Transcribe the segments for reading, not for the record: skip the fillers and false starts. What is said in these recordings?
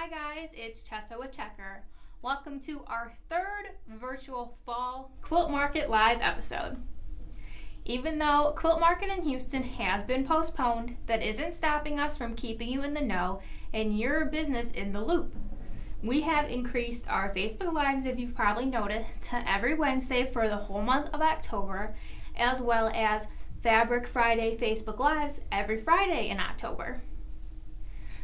Hi guys, it's Chessa with Checker. Welcome to our third virtual fall Quilt Market Live episode. Even though Quilt Market in Houston has been postponed, that isn't stopping us from keeping you in the know and your business in the loop. We have increased our Facebook Lives, if you've probably noticed, to every Wednesday for the whole month of October, as well as Fabric Friday Facebook Lives every Friday in October.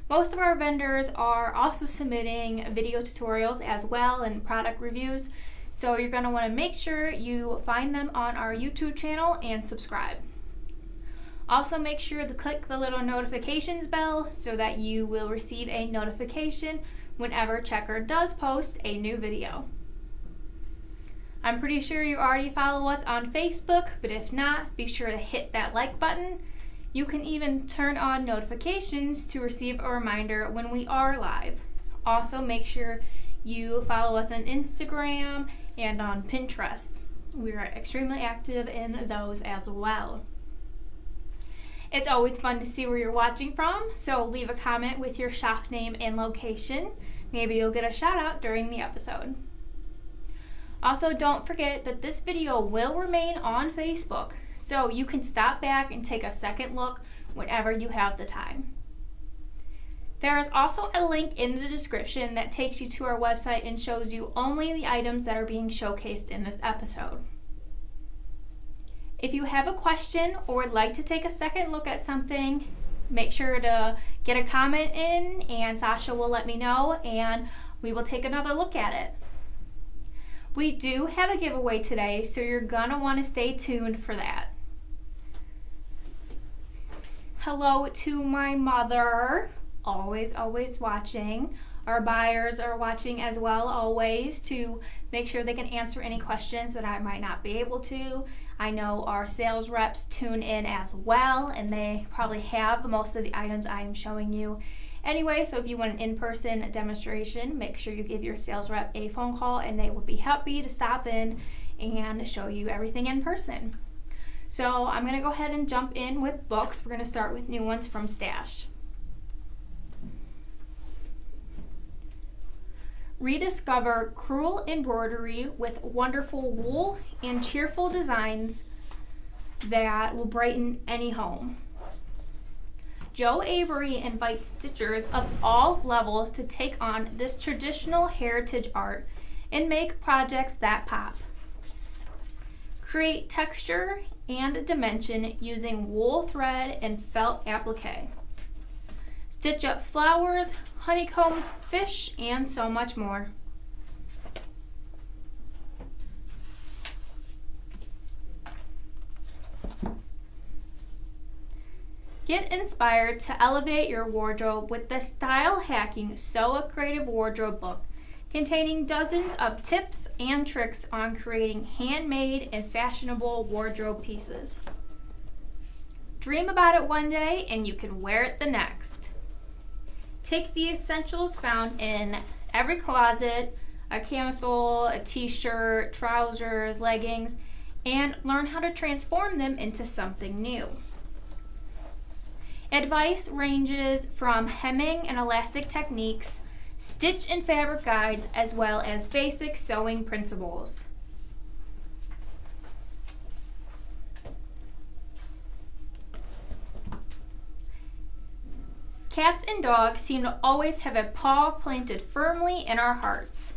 Most of our vendors are also submitting video tutorials as well and product reviews, so you're going to want to make sure you find them on our YouTube channel and subscribe. Also make sure to click the little notifications bell so that you will receive a notification whenever Checker does post a new video. I'm pretty sure you already follow us on Facebook, but if not, be sure to hit that like button. You can even turn on notifications to receive a reminder when we are live. Also, make sure you follow us on Instagram and on Pinterest. We are extremely active in those as well. It's always fun to see where you're watching from, so leave a comment with your shop name and location. Maybe you'll get a shout out during the episode. Also, don't forget that this video will remain on Facebook, so you can stop back and take a second look whenever you have the time. There is also a link in the description that takes you to our website and shows you only the items that are being showcased in this episode. If you have a question or would like to take a second look at something, make sure to get a comment in and Sasha will let me know and we will take another look at it. We do have a giveaway today, so you're gonna want to stay tuned for that. Hello to my mother, always watching. Our buyers are watching as well, always, to make sure they can answer any questions that I might not be able to. I know our sales reps tune in as well, and they probably have most of the items I am showing you. Anyway, so if you want an in-person demonstration, make sure you give your sales rep a phone call and they will be happy to stop in and show you everything in person. So I'm going to go ahead and jump in with books. We're going to start with new ones from Stash. Rediscover crewel embroidery with wonderful wool and cheerful designs that will brighten any home. Joe Avery invites stitchers of all levels to take on this traditional heritage art and make projects that pop. Create texture and dimension using wool thread and felt applique. Stitch up flowers, honeycombs, fish, and so much more. Get inspired to elevate your wardrobe with the Style Hacking Sew a Creative Wardrobe book, containing dozens of tips and tricks on creating handmade and fashionable wardrobe pieces. Dream about it one day and you can wear it the next. Take the essentials found in every closet, a camisole, a t-shirt, trousers, leggings, and learn how to transform them into something new. Advice ranges from hemming and elastic techniques, stitch and fabric guides, as well as basic sewing principles. Cats and dogs seem to always have a paw planted firmly in our hearts.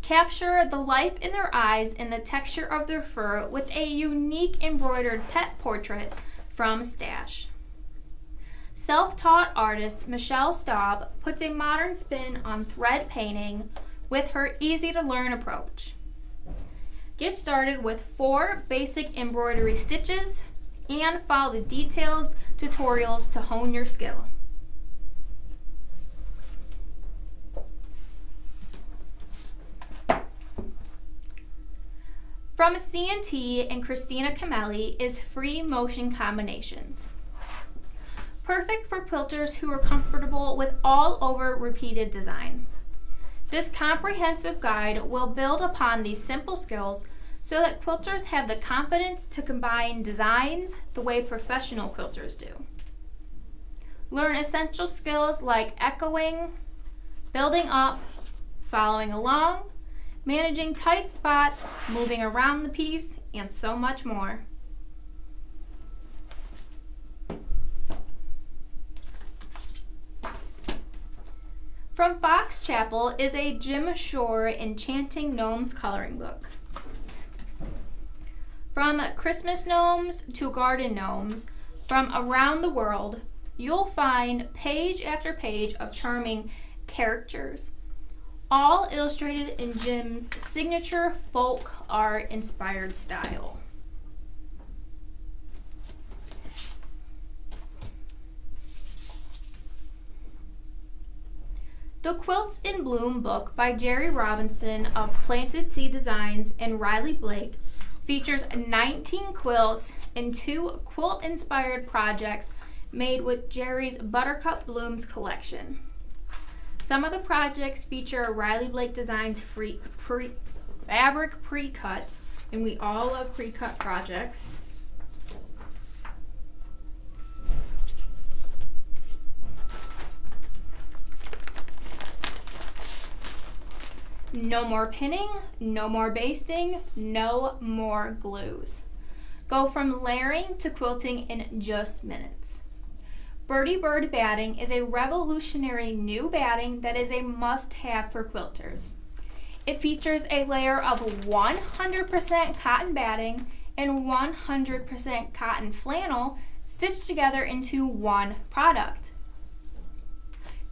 Capture the life in their eyes and the texture of their fur with a unique embroidered pet portrait from Stash. Self-taught artist Michelle Staub puts a modern spin on thread painting with her easy-to-learn approach. Get started with 4 basic embroidery stitches and follow the detailed tutorials to hone your skill. From C&T and Christina Camelli is Free Motion Combinations. Perfect for quilters who are comfortable with all-over repeated design. This comprehensive guide will build upon these simple skills so that quilters have the confidence to combine designs the way professional quilters do. Learn essential skills like echoing, building up, following along, managing tight spots, moving around the piece, and so much more. From Fox Chapel is a Jim Shore Enchanting Gnomes coloring book. From Christmas gnomes to garden gnomes, from around the world, you'll find page after page of charming characters, all illustrated in Jim's signature folk art inspired style. The Quilts in Bloom book by Jerry Robinson of Planted Seed Designs and Riley Blake features 19 quilts and 2 quilt-inspired projects made with Jerry's Buttercup Blooms collection. Some of the projects feature Riley Blake Designs fabric pre-cuts, and we all love pre-cut projects. No more pinning, no more basting, no more glues. Go from layering to quilting in just minutes. Birdie Bird batting is a revolutionary new batting that is a must-have for quilters. It features a layer of 100% cotton batting and 100% cotton flannel stitched together into one product.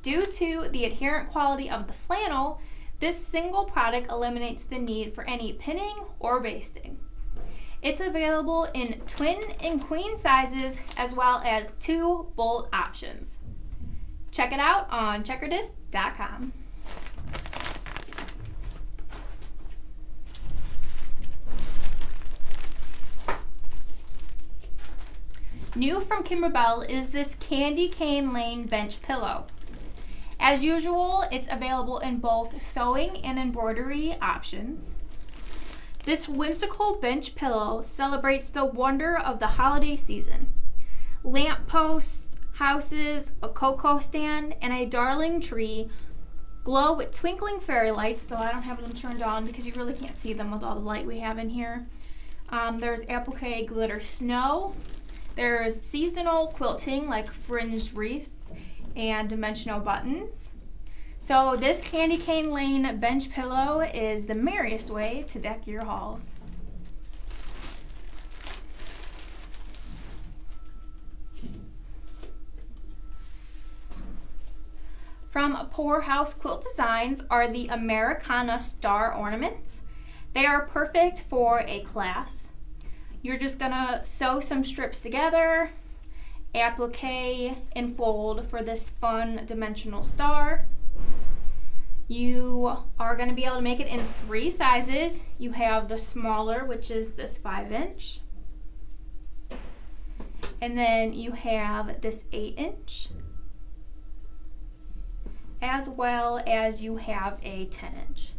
Due to the adherent quality of the flannel, this single product eliminates the need for any pinning or basting. It's available in twin and queen sizes as well as 2 bolt options. Check it out on checkerdisc.com. New from Kimberbell is this Candy Cane Lane bench pillow. As usual, it's available in both sewing and embroidery options. This whimsical bench pillow celebrates the wonder of the holiday season. Lamp posts, houses, a cocoa stand, and a darling tree glow with twinkling fairy lights, though I don't have them turned on because you really can't see them with all the light we have in here. There's applique glitter snow. There's seasonal quilting like fringed wreaths and dimensional buttons. So this Candy Cane Lane bench pillow is the merriest way to deck your halls. From Poorhouse Quilt Designs are the Americana Star ornaments. They are perfect for a class. You're just gonna sew some strips together, applique and fold for this fun dimensional star. You are going to be able to make it in 3 sizes. You have the smaller, which is this 5-inch, and then you have this 8-inch, as well as you have a 10-inch.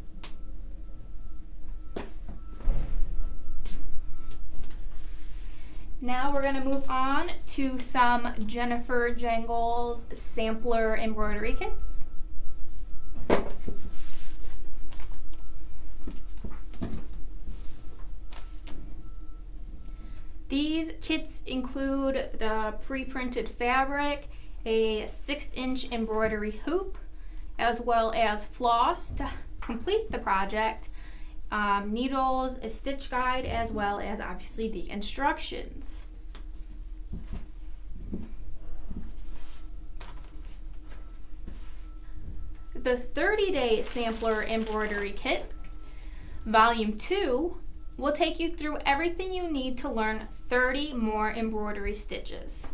Now we're going to move on to some Jennifer Jangles sampler embroidery kits. These kits include the pre-printed fabric, a 6-inch embroidery hoop, as well as floss to complete the project, needles, a stitch guide, as well as obviously the instructions. The 30-day sampler embroidery kit, volume 2, will take you through everything you need to learn 30 more embroidery stitches.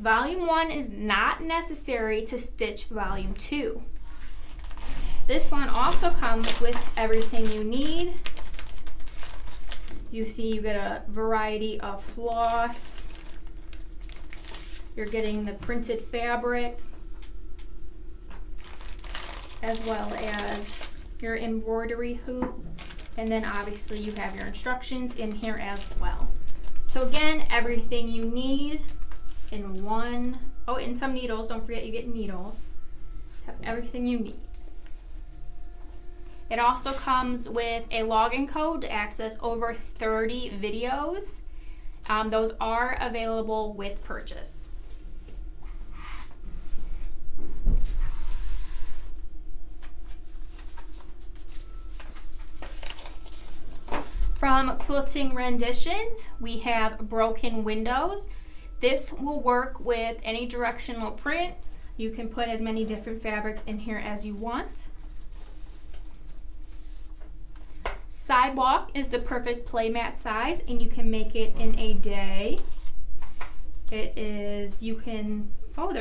Volume 1 is not necessary to stitch volume 2. This one also comes with everything you need. You see you get a variety of floss. You're getting the printed fabric, as well as your embroidery hoop, and then obviously you have your instructions in here as well. So again, everything you need in one. Oh, and some needles, don't forget you get needles. Have everything you need. It also comes with a login code to access over 30 videos. Those are available with purchase. From Quilting Renditions, we have Broken Windows. This will work with any directional print. You can put as many different fabrics in here as you want. Sidewalk is the perfect playmat size, and you can make it in a day. There's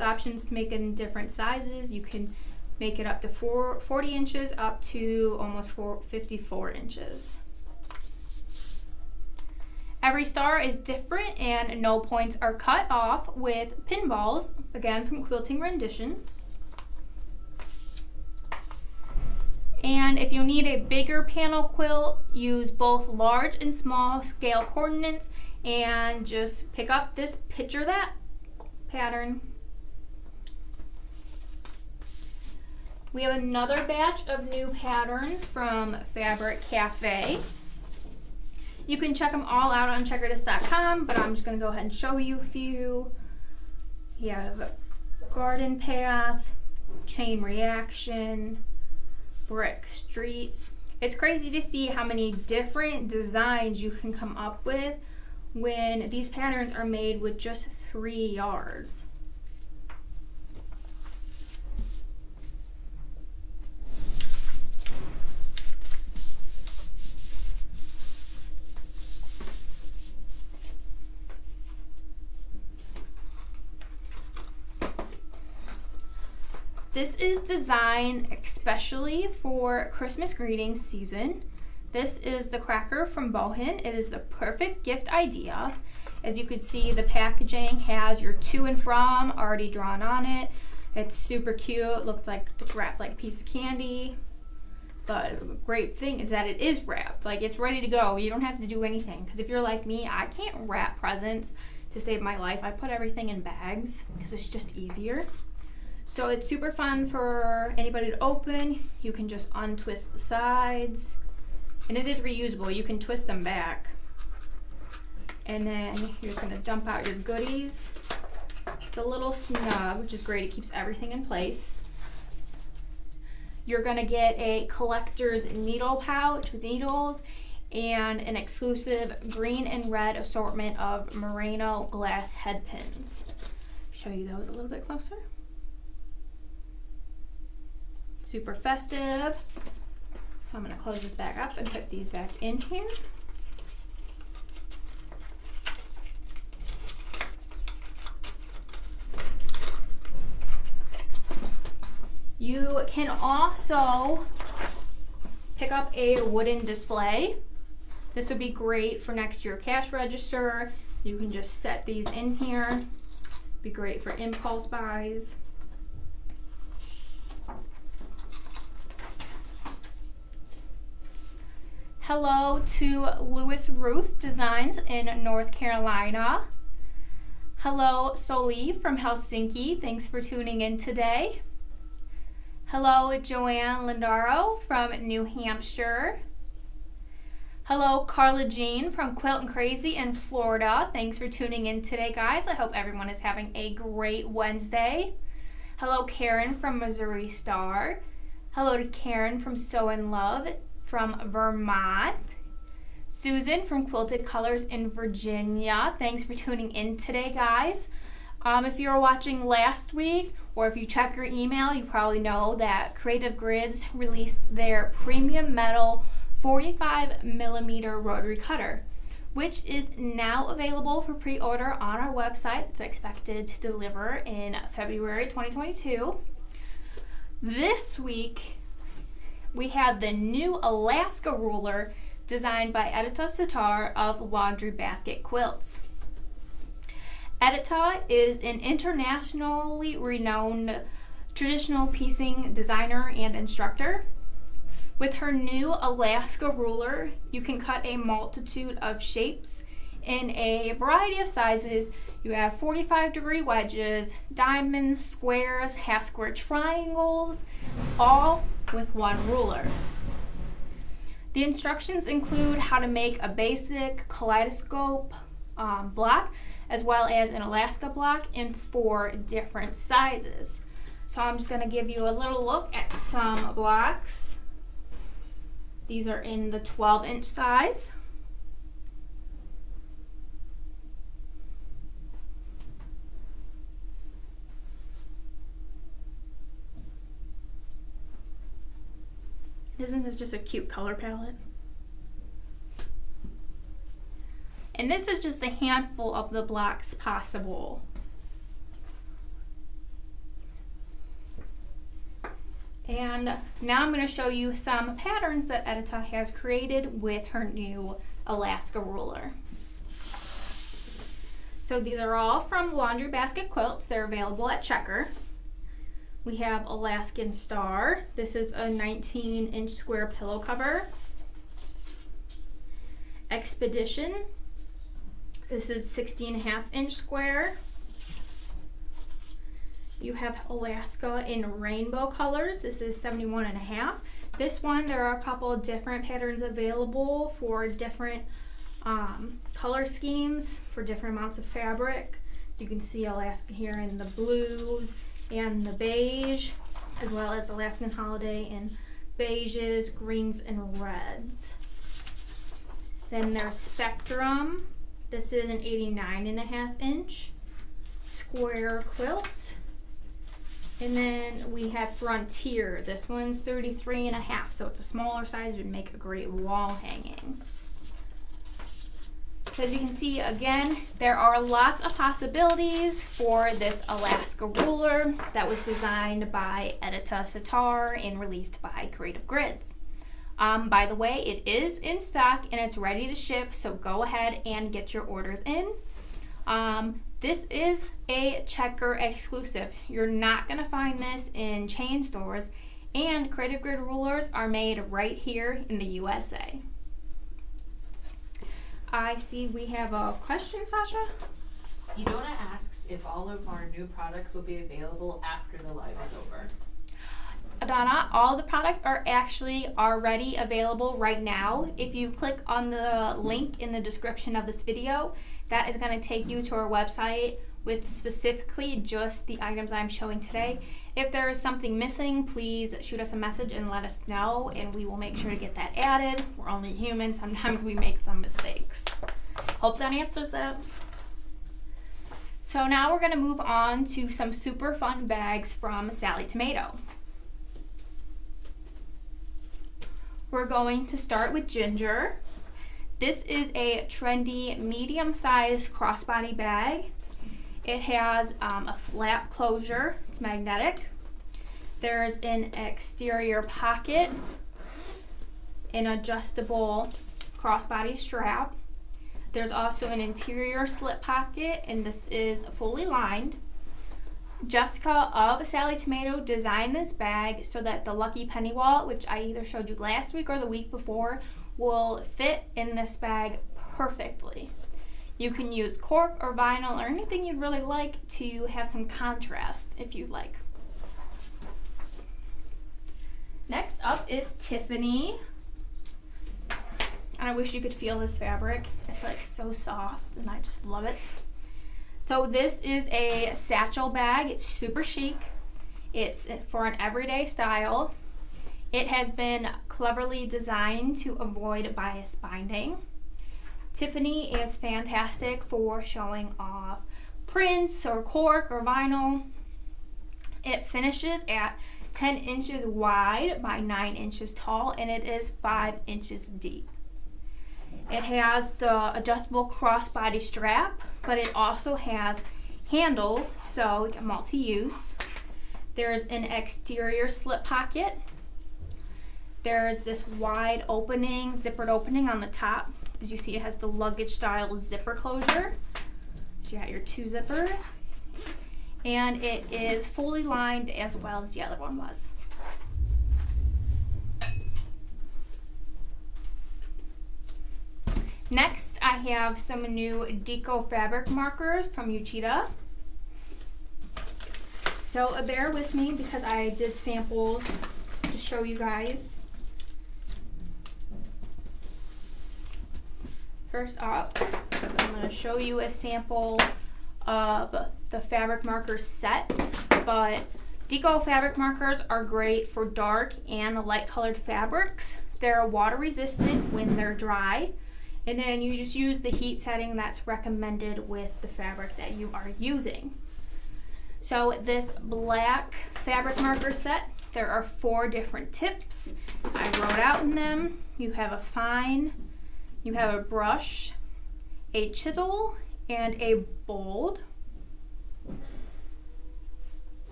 options to make it in different sizes. You can make it up to 40 inches up to almost 54 inches. Every star is different and no points are cut off with pinballs, again from Quilting Renditions. And if you need a bigger panel quilt, use both large and small scale coordinates and just pick up this Picture That pattern. We have another batch of new patterns from Fabric Cafe. You can check them all out on checkerdist.com, but I'm just going to go ahead and show you a few. You have Garden Path, Chain Reaction, Brick Street. It's crazy to see how many different designs you can come up with when these patterns are made with just 3 yards. This is designed especially for Christmas greeting season. This is the cracker from Bohin. It is the perfect gift idea. As you can see, the packaging has your to and from already drawn on it. It's super cute. Looks like it's wrapped like a piece of candy. The great thing is that it is wrapped. Like, it's ready to go. You don't have to do anything. Because if you're like me, I can't wrap presents to save my life. I put everything in bags because it's just easier. So it's super fun for anybody to open. You can just untwist the sides, and it is reusable. You can twist them back, and then you're just gonna dump out your goodies. It's a little snug, which is great. It keeps everything in place. You're gonna get a collector's needle pouch with needles and an exclusive green and red assortment of merino glass head pins. Show you those a little bit closer. Super festive. So I'm going to close this back up and put these back in here. You can also pick up a wooden display. This would be great for next to your cash register. You can just set these in here. Be great for impulse buys. Hello to Louis Ruth Designs in North Carolina. Hello Soli from Helsinki. Thanks for tuning in today. Hello Joanne Lindaro from New Hampshire. Hello Carla Jean from Quilt and Crazy in Florida. Thanks for tuning in today, guys. I hope everyone is having a great Wednesday. Hello Karen from Missouri Star. Hello to Karen from Sew in Love from Vermont. Susan from Quilted Colors in Virginia. Thanks for tuning in today, guys. If you were watching last week, or if you check your email, you probably know that Creative Grids released their premium metal 45mm rotary cutter, which is now available for pre-order on our website. It's expected to deliver in February 2022. This week, we have the new Alaska ruler designed by Edita Sitar of Laundry Basket Quilts. Edita is an internationally renowned traditional piecing designer and instructor. With her new Alaska ruler, you can cut a multitude of shapes in a variety of sizes. You have 45-degree wedges, diamonds, squares, half-square triangles, all with one ruler. The instructions include how to make a basic kaleidoscope block, as well as an Alaska block in 4 different sizes. So I'm just going to give you a little look at some blocks. These are in the 12-inch size. Isn't this just a cute color palette? And this is just a handful of the blocks possible. And now I'm going to show you some patterns that Edita has created with her new Alaska ruler. So these are all from Laundry Basket Quilts. They're available at Checker. We have Alaskan Star. This is a 19-inch square pillow cover. Expedition. This is 16.5-inch square. You have Alaska in rainbow colors. This is 71.5. This one, there are a couple of different patterns available for different color schemes for different amounts of fabric. You can see Alaska here in the blues and the beige, as well as Alaskan Holiday in beiges, greens, and reds. Then there's Spectrum. This is an 89.5-inch square quilt. And then we have Frontier. This one's 33.5, so it's a smaller size, would make a great wall hanging. As you can see, again, there are lots of possibilities for this Alaska ruler that was designed by Edita Sitar and released by Creative Grids. By the way, it is in stock and it's ready to ship, so go ahead and get your orders in. This is a Checker exclusive. You're not going to find this in chain stores, and Creative Grid rulers are made right here in the USA. I see we have a question, Sasha. Edona asks if all of our new products will be available after the live is over. Adana, all the products are actually already available right now. If you click on the link in the description of this video, that is going to take you to our website with specifically just the items I'm showing today. If there is something missing, please shoot us a message and let us know, and we will make sure to get that added. We're only human. Sometimes we make some mistakes. Hope that answers that. So now we're going to move on to some super fun bags from Sally Tomato. We're going to start with Ginger. This is a trendy medium-sized crossbody bag. It has a flap closure. It's magnetic. There's an exterior pocket, an adjustable crossbody strap. There's also an interior slip pocket, and this is fully lined. Jessica of Sally Tomato designed this bag so that the Lucky Penny wallet, which I either showed you last week or the week before, will fit in this bag perfectly. You can use cork or vinyl or anything you'd really like to have some contrast if you'd like. Next up is Tiffany. And I wish you could feel this fabric. It's like so soft and I just love it. So this is a satchel bag. It's super chic. It's for an everyday style. It has been cleverly designed to avoid bias binding. Tiffany is fantastic for showing off prints or cork or vinyl. It finishes at 10 inches wide by 9 inches tall, and it is 5 inches deep. It has the adjustable crossbody strap, but it also has handles, so multi-use. There's an exterior slip pocket. There's this wide opening, zippered opening on the top. As you see, it has the luggage style zipper closure. So you got your 2 zippers. And it is fully lined as well as the other one was. Next, I have some new Deco fabric markers from Uchida. So bear with me because I did samples to show you guys. First up, I'm going to show you a sample of the fabric marker set, but Deco fabric markers are great for dark and light colored fabrics. They're water resistant when they're dry, and then you just use the heat setting that's recommended with the fabric that you are using. So this black fabric marker set, there are 4 different tips I wrote out in them. You have a fine, you have a brush, a chisel, and a bold.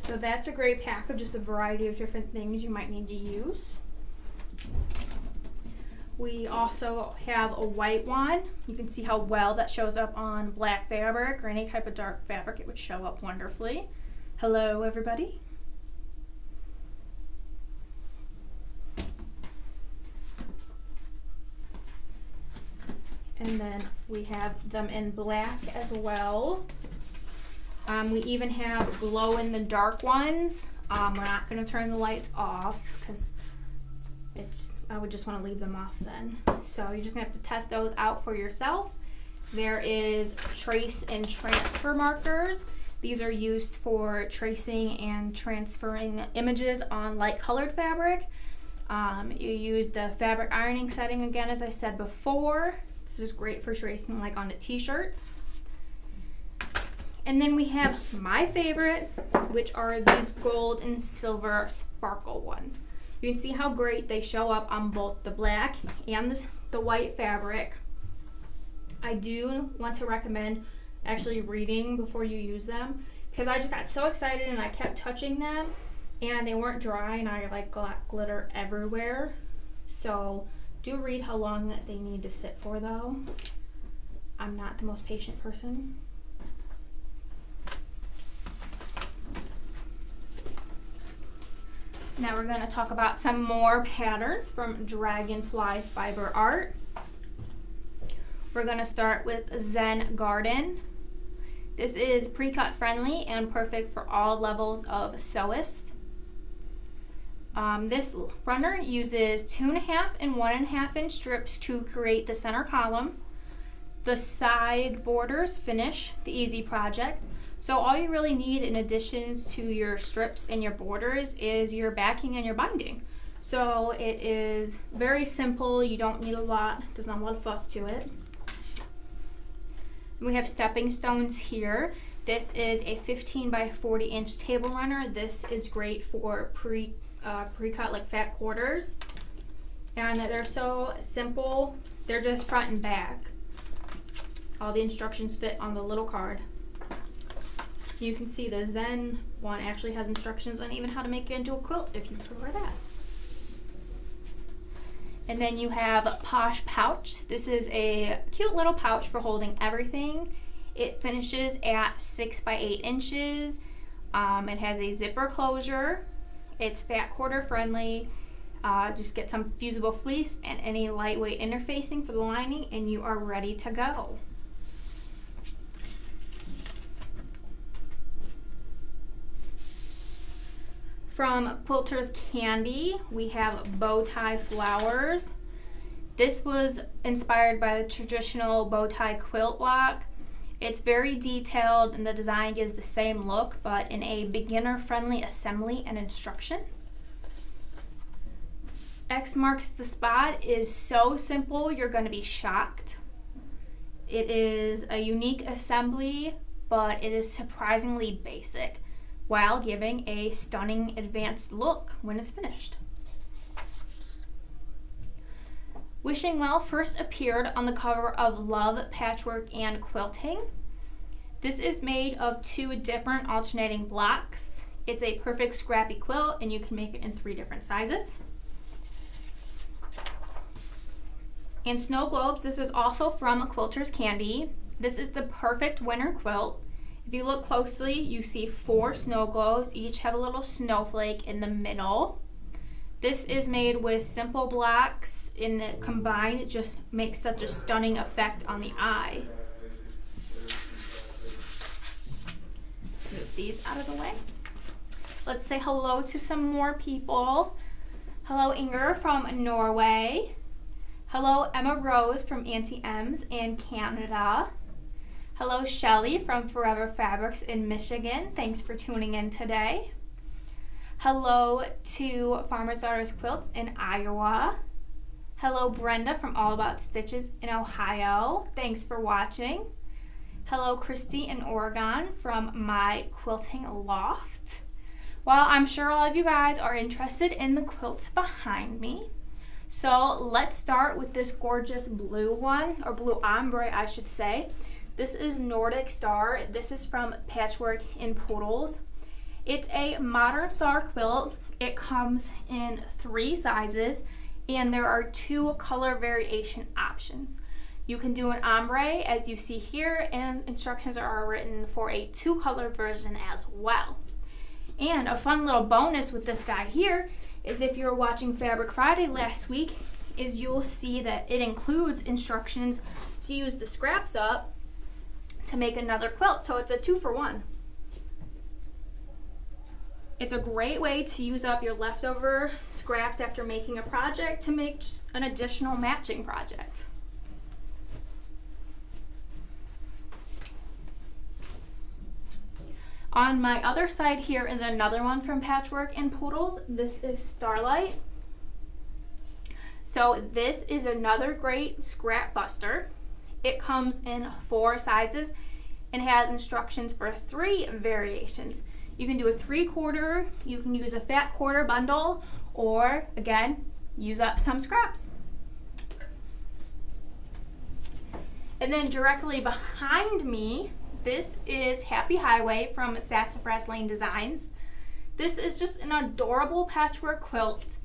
So that's a great pack of just a variety of different things you might need to use. We also have a white one. You can see how well that shows up on black fabric or any type of dark fabric. It would show up wonderfully. Hello, everybody. And then we have them in black as well. We even have glow in the dark ones. We're not going to turn the lights off because I would just want to leave them off then. So you're just going to have to test those out for yourself. There is trace and transfer markers. These are used for tracing and transferring images on light colored fabric. You use the fabric ironing setting again, as I said before. This is great for tracing like onto t-shirts. And then we have my favorite, which are these gold and silver sparkle ones. You can see how great they show up on both the black and the white fabric. I do want to recommend actually reading before you use them, because I just got so excited and I kept touching them and they weren't dry and I like got glitter everywhere. So do read how long that they need to sit for though. I'm not the most patient person. Now we're going to talk about some more patterns from Dragonfly Fiber Art. We're going to start with Zen Garden. This is pre-cut friendly and perfect for all levels of sewists. This runner uses 2.5 and 1.5 inch strips to create the center column. The side borders finish the easy project. So all you really need in addition to your strips and your borders is your backing and your binding. So it is very simple. You don't need a lot. There's not a lot of fuss to it. We have stepping stones here. This is a 15 by 40 inch table runner. This is great for pre-cut like fat quarters. And they're so simple. They're just front and back. All the instructions fit on the little card. You can see the Zen one actually has instructions on even how to make it into a quilt if you prefer that. And then you have Posh Pouch. This is a cute little pouch for holding everything. It finishes at 6 by 8 inches. It has a zipper closure. It's fat quarter friendly. Just get some fusible fleece and any lightweight interfacing for the lining and you are ready to go. From Quilter's Candy, we have Bowtie Flowers. This was inspired by the traditional bow tie quilt block. It's very detailed and the design gives the same look, but in a beginner-friendly assembly and instruction. X marks the spot is so simple, you're going to be shocked. It is a unique assembly, but it is surprisingly basic, while giving a stunning advanced look when it's finished. Wishing Well first appeared on the cover of Love, Patchwork, and Quilting. This is made of 2 different alternating blocks. It's a perfect scrappy quilt and you can make it in 3 different sizes. And Snow Globes, this is also from Quilter's Candy. This is the perfect winter quilt. If you look closely, you see 4 snow globes. Each have a little snowflake in the middle. This is made with simple blocks, and combined it just makes such a stunning effect on the eye. Move these out of the way. Let's say hello to some more people. Hello Inger from Norway. Hello, Emma Rose from Auntie M's in Canada. Hello, Shelly from Forever Fabrics in Michigan. Thanks for tuning in today. Hello to Farmer's Daughters Quilts in Iowa. Hello, Brenda from All About Stitches in Ohio. Thanks for watching. Hello, Christy in Oregon from My Quilting Loft. Well, I'm sure all of you guys are interested in the quilts behind me. So let's start with this gorgeous blue one, or blue ombre, I should say. This is Nordic Star. This is from Patchwork in Poodles. It's a modern star quilt. It comes in 3 sizes, and there are 2 color variation options. You can do an ombre, as you see here, and instructions are written for a 2 color version as well. And a fun little bonus with this guy here is, if you were watching Fabric Friday last week, is you'll see that it includes instructions to use the scraps up to make another quilt. So it's a 2-for-1. It's a great way to use up your leftover scraps after making a project to make just an additional matching project. On my other side here is another one from Patchwork in Poodles. This is Starlight. So this is another great scrap buster. It comes in 4 sizes and has instructions for 3 variations. You can do a 3/4, you can use a fat quarter bundle, or again, use up some scraps. And then directly behind me, this is Happy Highway from Sassafras Lane Designs. This is just an adorable patchwork quilt.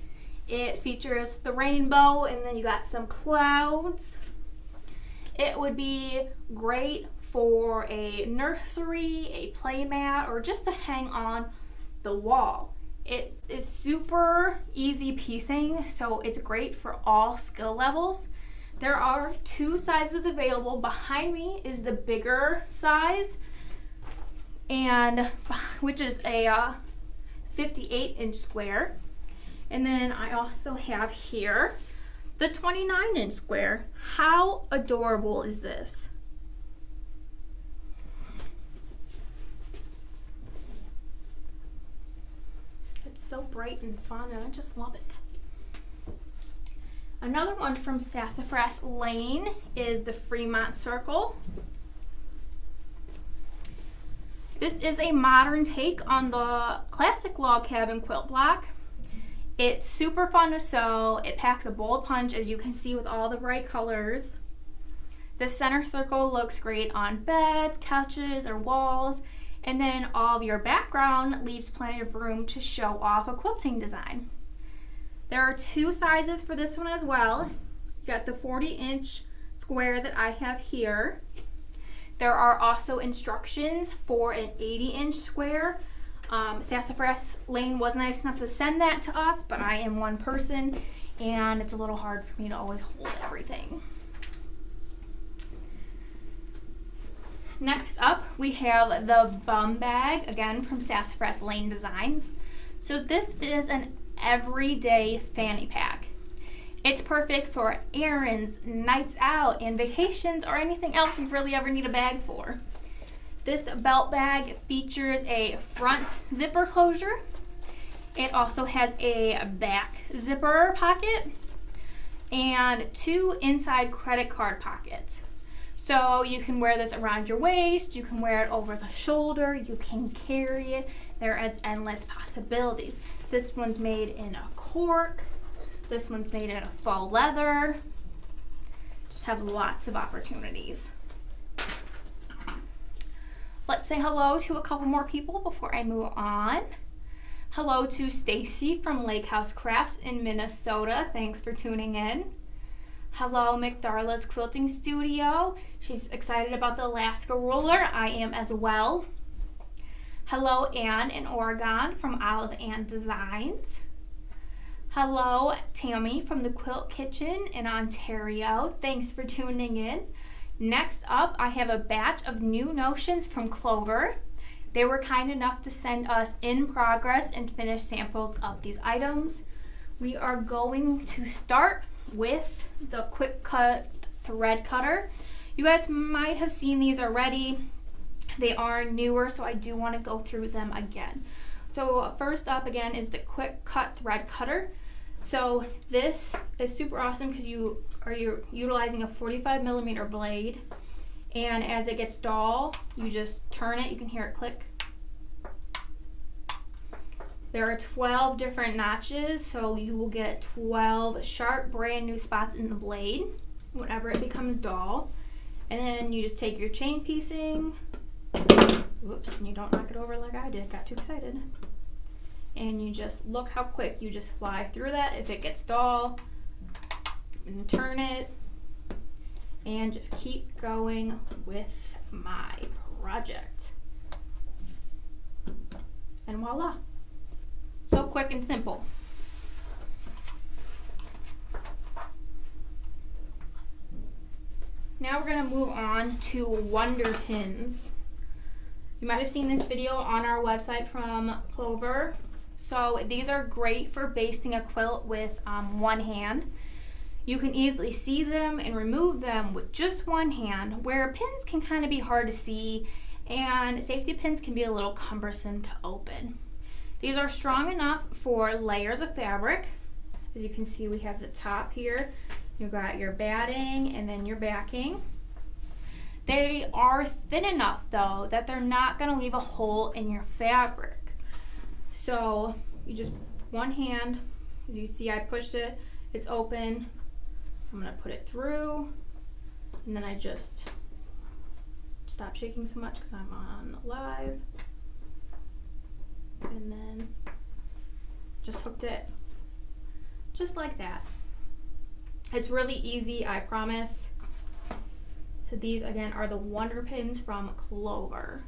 It features the rainbow, and then you got some clouds. It would be great for a nursery, a play mat, or just to hang on the wall. It is super easy piecing, so it's great for all skill levels. There are 2 sizes available. Behind me is the bigger size, and which is a 58-inch square. And then I also have here the 29-inch square. How adorable is this? It's so bright and fun, and I just love it. Another one from Sassafras Lane is the Fremont Circle. This is a modern take on the classic log cabin quilt block. It's super fun to sew. It packs a bold punch, as you can see, with all the bright colors. The center circle looks great on beds, couches, or walls, and then all of your background leaves plenty of room to show off a quilting design. There are 2 sizes for this one as well. You got the 40-inch square that I have here. There are also instructions for an 80-inch square. Sassafras Lane was nice enough to send that to us, but I am one person and it's a little hard for me to always hold everything. Next up, we have the Bum Bag, again from Sassafras Lane Designs. So this is an everyday fanny pack. It's perfect for errands, nights out, and vacations, or anything else you really ever need a bag for. This belt bag features a front zipper closure. It also has a back zipper pocket and 2 inside credit card pockets. So you can wear this around your waist, you can wear it over the shoulder, you can carry it. There is endless possibilities. This one's made in a cork. This one's made in a faux leather. Just have lots of opportunities. Let's say hello to a couple more people before I move on. Hello to Stacy from Lake House Crafts in Minnesota. Thanks for tuning in. Hello, McDarla's Quilting Studio. She's excited about the Alaska ruler. I am as well. Hello, Anne in Oregon from Olive Ann Designs. Hello, Tammy from the Quilt Kitchen in Ontario. Thanks for tuning in. Next up, I have a batch of new notions from Clover. They were kind enough to send us in progress and finished samples of these items. We are going to start with the quick cut thread cutter. You guys might have seen these already. They are newer, so I do want to go through them again. So first up again is the quick cut thread cutter. So this is super awesome because you're utilizing a 45mm blade, and as it gets dull, you just turn it. You can hear it click. There are 12 different notches, so you will get 12 sharp, brand new spots in the blade whenever it becomes dull. And then you just take your chain piecing, whoops, and you don't knock it over like I did, got too excited. And you just look how quick you just fly through that. If it gets dull, and turn it, and just keep going with my project. And voila. So quick and simple. Now we're going to move on to wonder pins. You might have seen this video on our website from Clover. So these are great for basting a quilt with one hand. You can easily see them and remove them with just one hand, where pins can kind of be hard to see and safety pins can be a little cumbersome to open. These are strong enough for layers of fabric. As you can see, we have the top here. You've got your batting and then your backing. They are thin enough though that they're not going to leave a hole in your fabric. So you just, one hand, as you see I pushed it, it's open. I'm going to put it through, and then I just stop shaking so much because I'm on live. And then just hooked it just like that. It's really easy, I promise. So these again are the wonder pins from Clover.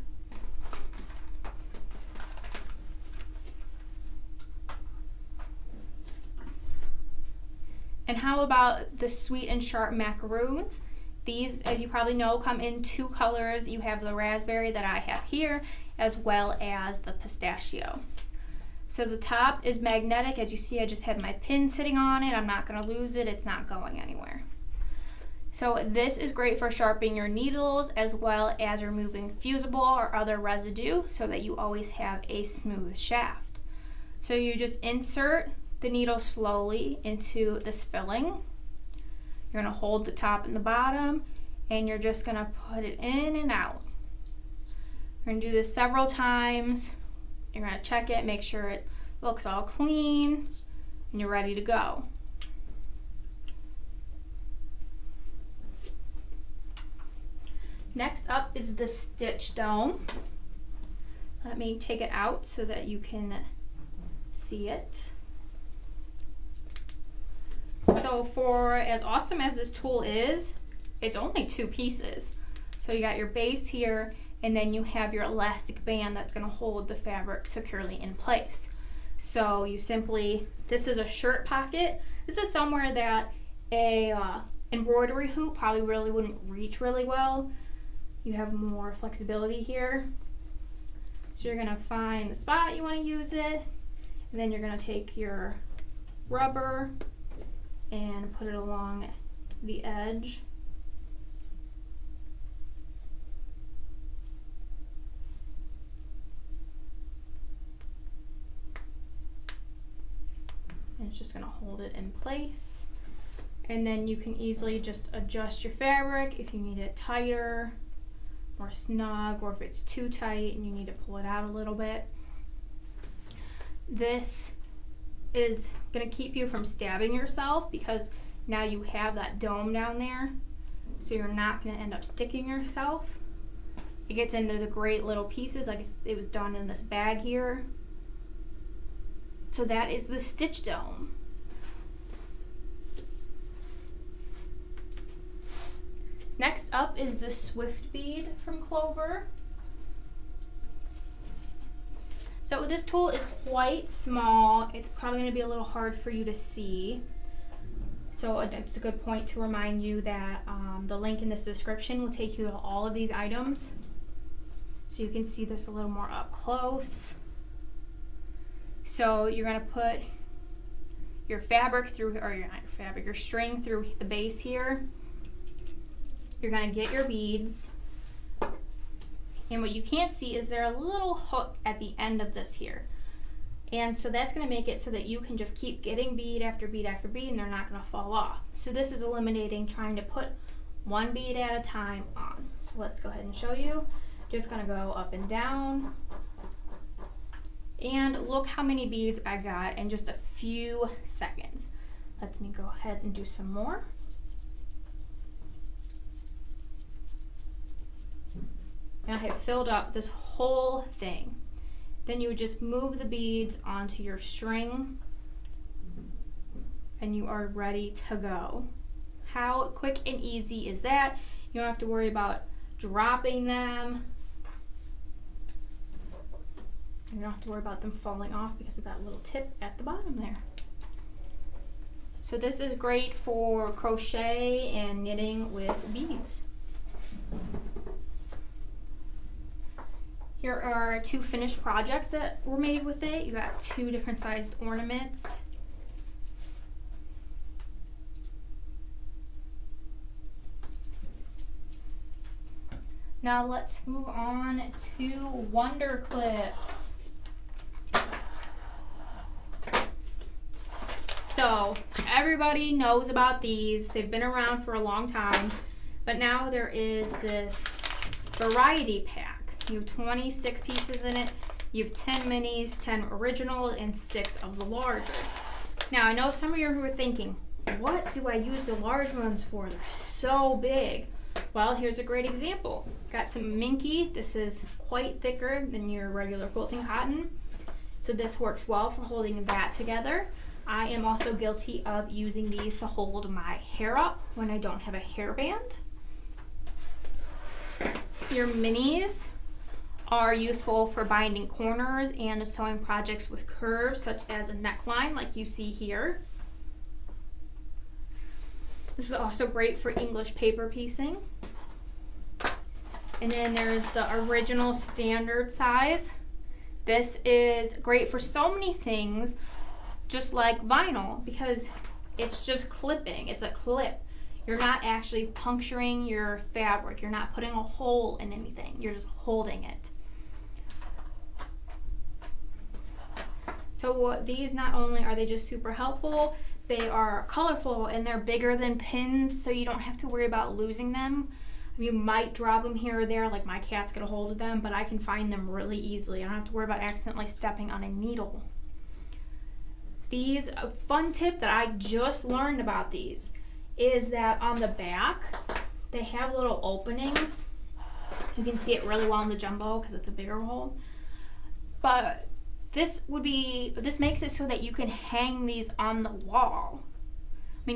And how about the sweet and sharp macaroons? These, as you probably know, come in two colors. You have the raspberry that I have here, as well as the pistachio. So the top is magnetic. As you see, I just have my pin sitting on it. I'm not going to lose it. It's not going anywhere. So this is great for sharpening your needles, as well as removing fusible or other residue, so that you always have a smooth shaft. So you just insert the needle slowly into this filling. You're going to hold the top and the bottom, and you're just going to put it in and out. You're going to do this several times. You're going to check it, make sure it looks all clean, and you're ready to go. Next up is the stitch dome. Let me take it out so that you can see it. So for as awesome as this tool is, it's only two pieces. So you got your base here, and then you have your elastic band that's going to hold the fabric securely in place. So you simply, this is a shirt pocket. This is somewhere that a embroidery hoop probably really wouldn't reach really well. You have more flexibility here. So you're going to find the spot you want to use it, and then you're going to take your rubber and put it along the edge. And it's just going to hold it in place. And then you can easily just adjust your fabric if you need it tighter or snug, or if it's too tight and you need to pull it out a little bit. This is going to keep you from stabbing yourself, because now you have that dome down there, so you're not going to end up sticking yourself. It gets into the great little pieces like it was done in this bag here. So that is the stitch dome. Next up is the Swift bead from Clover. So this tool is quite small. It's probably going to be a little hard for you to see. So it's a good point to remind you that the link in this description will take you to all of these items, so you can see this a little more up close. So you're going to put your fabric through, or not your fabric, your string through the base here. You're gonna get your beads. And what you can't see is there a little hook at the end of this here. And so that's gonna make it so that you can just keep getting bead after bead after bead and they're not gonna fall off. So this is eliminating trying to put one bead at a time on. So let's go ahead and show you. Just gonna go up and down. And look how many beads I got in just a few seconds. Let me go ahead and do some more. And I have filled up this whole thing. Then you would just move the beads onto your string and you are ready to go. How quick and easy is that? You don't have to worry about dropping them. You don't have to worry about them falling off because of that little tip at the bottom there. So this is great for crochet and knitting with beads. Here are two finished projects that were made with it. You got two different sized ornaments. Now let's move on to Wonder Clips. So everybody knows about these. They've been around for a long time, but now there is this variety pack. You have 26 pieces in it. You have 10 minis, 10 original, and 6 of the larger. Now I know some of you who are thinking, what do I use the large ones for? They're so big. Well, here's a great example. Got some Minky. This is quite thicker than your regular quilting cotton. So this works well for holding that together. I am also guilty of using these to hold my hair up when I don't have a hairband. Your minis are useful for binding corners and sewing projects with curves, such as a neckline like you see here. This is also great for English paper piecing. And then there's the original standard size. This is great for so many things, just like vinyl, because it's just clipping. It's a clip. You're not actually puncturing your fabric. You're not putting a hole in anything. You're just holding it. So these, not only are they just super helpful, they are colorful and they're bigger than pins, so you don't have to worry about losing them. You might drop them here or there, like my cats get a hold of them, but I can find them really easily. I don't have to worry about accidentally stepping on a needle. These, a fun tip that I just learned about these is that on the back, they have little openings. You can see it really well in the jumbo because it's a bigger hole. But this makes it so that you can hang these on the wall. I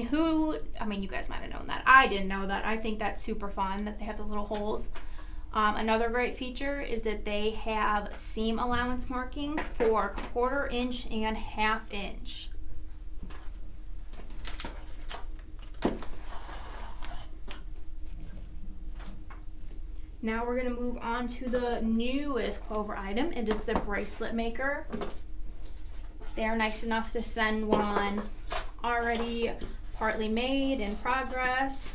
mean, you guys might have known that. I didn't know that. I think that's super fun that they have the little holes. Another great feature is that they have seam allowance markings for 1/4 inch and 1/2 inch. Now we're going to move on to the newest Clover item. It is the Bracelet Maker. They are nice enough to send one already partly made, in progress.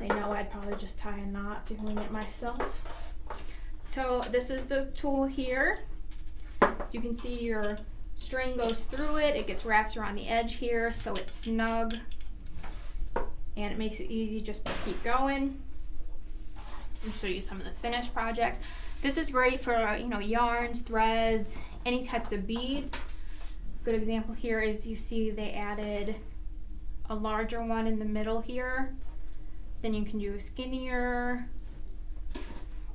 They know I'd probably just tie a knot doing it myself. So this is the tool here. As you can see, your string goes through it. It gets wrapped around the edge here, so it's snug. And it makes it easy just to keep going. I'll show you some of the finished projects. This is great for yarns, threads, any types of beads. Good example here is you see they added a larger one in the middle here. Then you can do a skinnier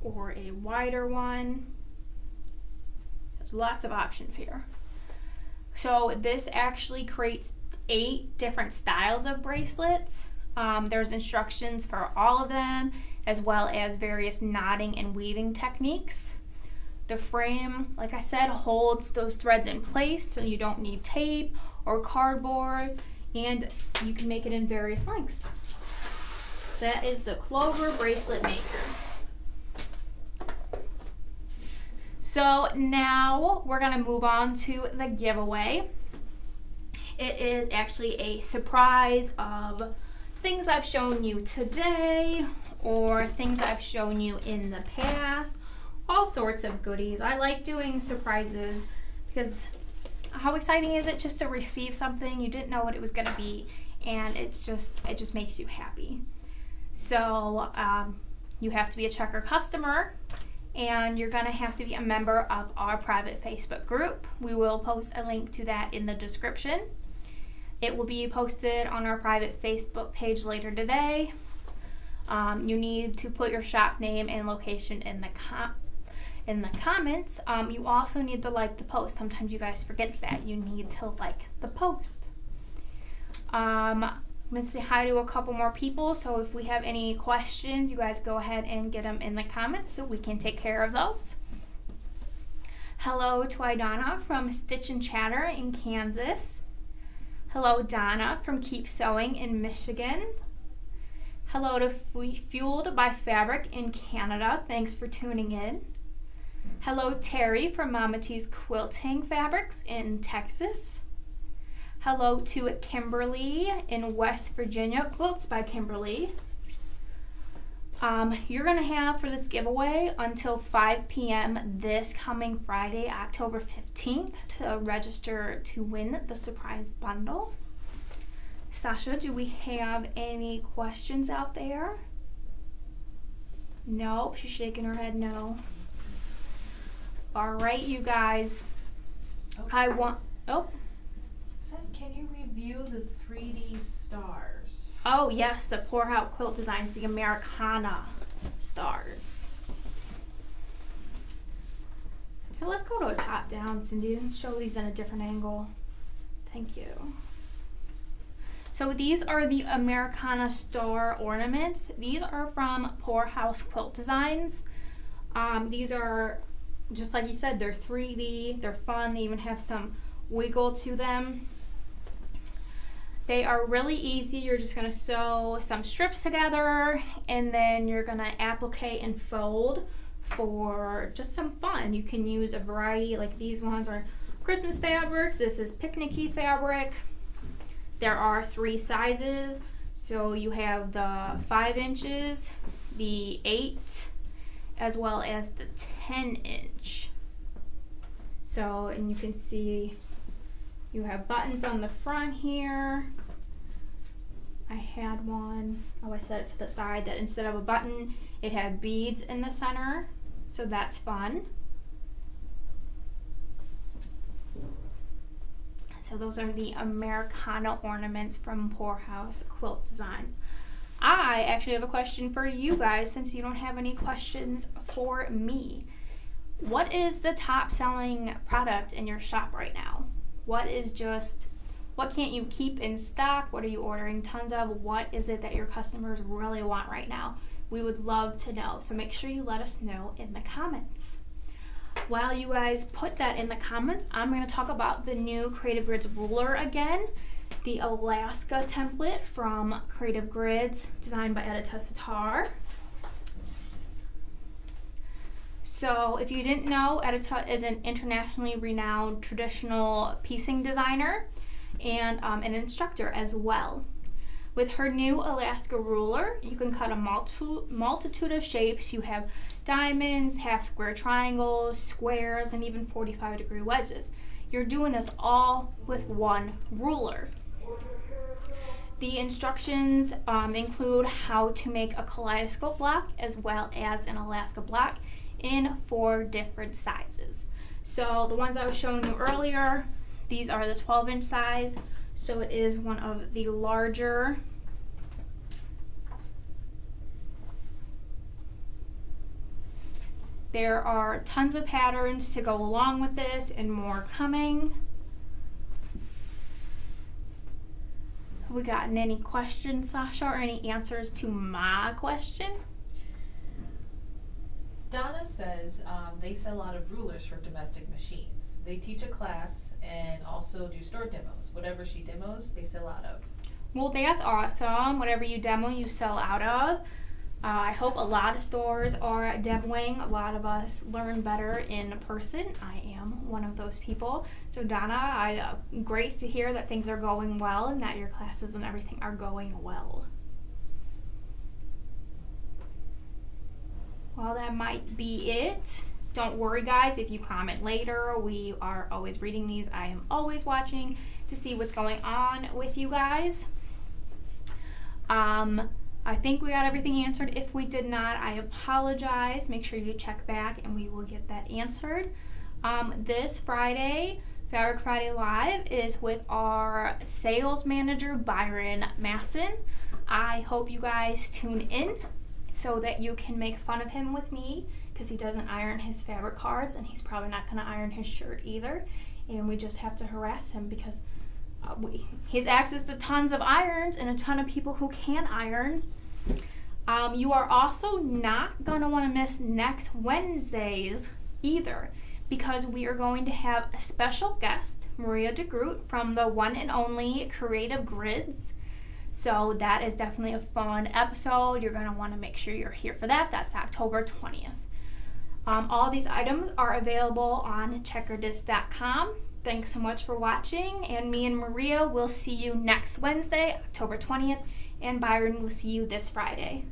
or a wider one. There's lots of options here. So this actually creates 8 different styles of bracelets. There's instructions for all of them, as well as various knotting and weaving techniques. The frame, like I said, holds those threads in place, so you don't need tape or cardboard, and you can make it in various lengths. So that is the Clover Bracelet Maker. So now we're gonna move on to the giveaway. It is actually a surprise of things I've shown you today or things I've shown you in the past. All sorts of goodies. I like doing surprises because how exciting is it just to receive something you didn't know what it was going to be, and it just makes you happy. So you have to be a Checker customer, and you're going to have to be a member of our private Facebook group. We will post a link to that in the description. It will be posted on our private Facebook page later today. You need to put your shop name and location in the comments. You also need to like the post. Sometimes you guys forget that. You need to like the post. I'm going to say hi to a couple more people, so if we have any questions, you guys go ahead and get them in the comments so we can take care of those. Hello to Idonna from Stitch and Chatter in Kansas. Hello Donna from Keep Sewing in Michigan. Hello to Fueled by Fabric in Canada. Thanks for tuning in. Hello Terry from Mama T's Quilting Fabrics in Texas. Hello to Kimberly in West Virginia, Quilts by Kimberly. You're going to have for this giveaway until 5 p.m. this coming Friday, October 15th to register to win the surprise bundle. Sasha, do we have any questions out there? No, she's shaking her head no. All right, you guys. Okay. Oh. It says, can you review the 3D stars? Oh yes, the Pour Out Quilt Designs, the Americana stars. Okay, let's go to a top down, Cindy, and show these in a different angle. Thank you. So these are the Americana Star ornaments. These are from Poorhouse Quilt Designs. These are, just like you said, they're 3D, they're fun, they even have some wiggle to them. They are really easy. You're just going to sew some strips together, and then you're going to applique and fold for just some fun. You can use a variety, like these ones are Christmas fabrics. This is picnicky fabric. There are 3 sizes. So you have the 5 inches, the 8, as well as the 10 inch. So, and you can see you have buttons on the front here. I had one, I set it to the side, that instead of a button, it had beads in the center. So that's fun. So those are the Americana ornaments from Poorhouse Quilt Designs. I actually have a question for you guys since you don't have any questions for me. What is the top selling product in your shop right now? What can't you keep in stock? What are you ordering tons of? What is it that your customers really want right now? We would love to know, so make sure you let us know in the comments. While you guys put that in the comments, I'm going to talk about the new Creative Grids ruler again, the Alaska template from Creative Grids, designed by Edita Sitar. So if you didn't know, Edita is an internationally renowned traditional piecing designer and an instructor as well. With her new Alaska ruler, you can cut a multitude of shapes. You have diamonds, half square triangles, squares, and even 45-degree wedges. You're doing this all with one ruler. The instructions include how to make a kaleidoscope block as well as an Alaska block in 4 different sizes. So the ones I was showing you earlier, these are the 12-inch size, so it is one of the larger. There are tons of patterns to go along with this and more coming. Have we gotten any questions, Sasha, or any answers to my question? Donna says they sell a lot of rulers for domestic machines. They teach a class and also do store demos. Whatever she demos, they sell out of. Well, that's awesome. Whatever you demo, you sell out of. I hope a lot of stores are demoing. A lot of us learn better in person. I am one of those people. So Donna, great to hear that things are going well and that your classes and everything are going well. Well, that might be it. Don't worry, guys, if you comment later, we are always reading these. I am always watching to see what's going on with you guys. I think we got everything answered. If we did not, I apologize. Make sure you check back and we will get that answered. This Friday, Fabric Friday Live, is with our sales manager, Byron Masson. I hope you guys tune in so that you can make fun of him with me, because he doesn't iron his fabric cards and he's probably not going to iron his shirt either. And we just have to harass him because he has access to tons of irons and a ton of people who can iron. You are also not going to want to miss next Wednesdays either, because we are going to have a special guest, Maria DeGroot from the one and only Creative Grids. So that is definitely a fun episode. You're going to want to make sure you're here for that. That's October 20th. All these items are available on checkerdisc.com. Thanks so much for watching, and me and Maria will see you next Wednesday, October 20th, and Byron will see you this Friday.